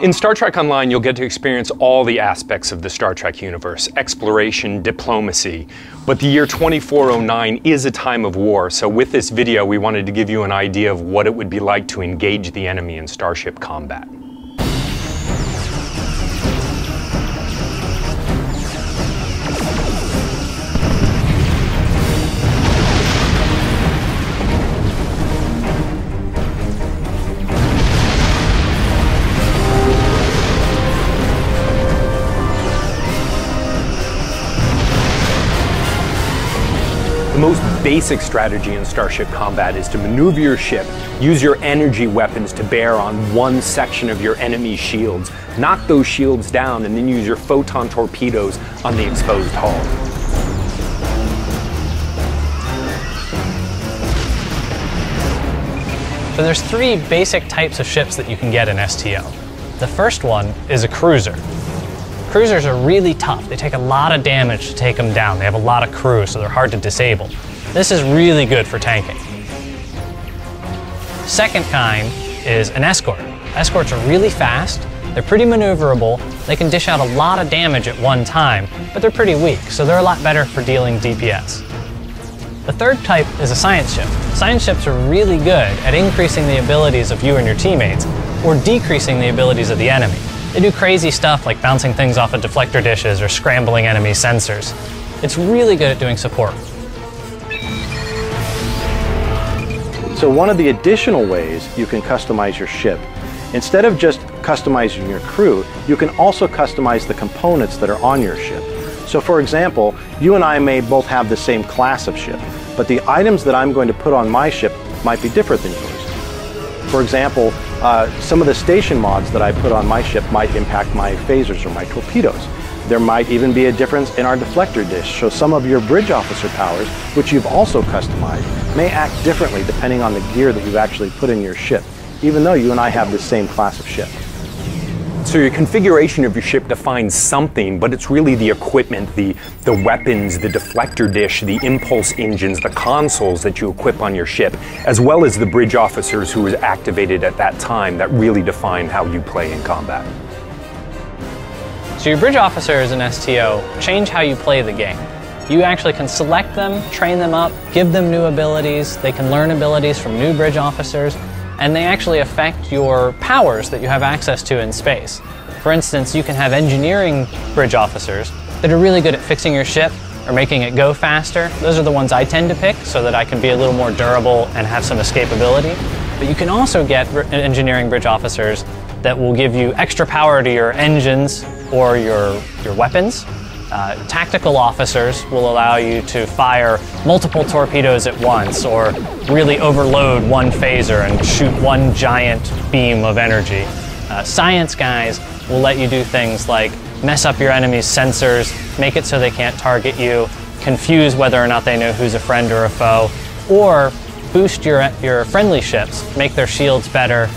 In Star Trek Online, you'll get to experience all the aspects of the Star Trek universe, exploration, diplomacy. But the year 2409 is a time of war, so with this video, we wanted to give you an idea of what it would be like to engage the enemy in Starship combat. The most basic strategy in Starship combat is to maneuver your ship, use your energy weapons to bear on one section of your enemy's shields, knock those shields down, and then use your photon torpedoes on the exposed hull. So there's three basic types of ships that you can get in STO. The first one is a cruiser. Cruisers are really tough. They take a lot of damage to take them down. They have a lot of crew, so they're hard to disable. This is really good for tanking. Second kind is an escort. Escorts are really fast, they're pretty maneuverable, they can dish out a lot of damage at one time, but they're pretty weak, so they're a lot better for dealing DPS. The third type is a science ship. Science ships are really good at increasing the abilities of you and your teammates, or decreasing the abilities of the enemy. They do crazy stuff like bouncing things off of deflector dishes or scrambling enemy sensors. It's really good at doing support. So one of the additional ways you can customize your ship, instead of just customizing your crew, you can also customize the components that are on your ship. So for example, you and I may both have the same class of ship, but the items that I'm going to put on my ship might be different than yours. For example, some of the station mods that I put on my ship might impact my phasers or my torpedoes. There might even be a difference in our deflector dish, so some of your bridge officer powers, which you've also customized, may act differently depending on the gear that you've actually put in your ship, even though you and I have the same class of ship. So your configuration of your ship defines something, but it's really the equipment, the weapons, the deflector dish, the impulse engines, the consoles that you equip on your ship, as well as the bridge officers who were activated at that time that really define how you play in combat. So your bridge officers in STO change how you play the game. You actually can select them, train them up, give them new abilities, they can learn abilities from new bridge officers, and they actually affect your powers that you have access to in space. For instance, you can have engineering bridge officers that are really good at fixing your ship or making it go faster. Those are the ones I tend to pick so that I can be a little more durable and have some escapability. But you can also get engineering bridge officers that will give you extra power to your engines or your weapons. Tactical officers will allow you to fire multiple torpedoes at once or really overload one phaser and shoot one giant beam of energy. Science guys will let you do things like mess up your enemy's sensors, make it so they can't target you, confuse whether or not they know who's a friend or a foe, or boost your friendly ships, make their shields better,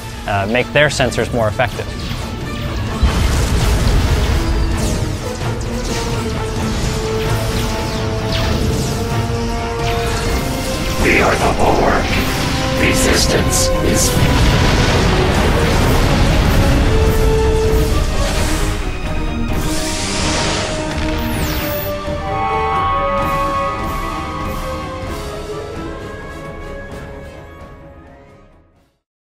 make their sensors more effective. We are the bulwark. Resistance is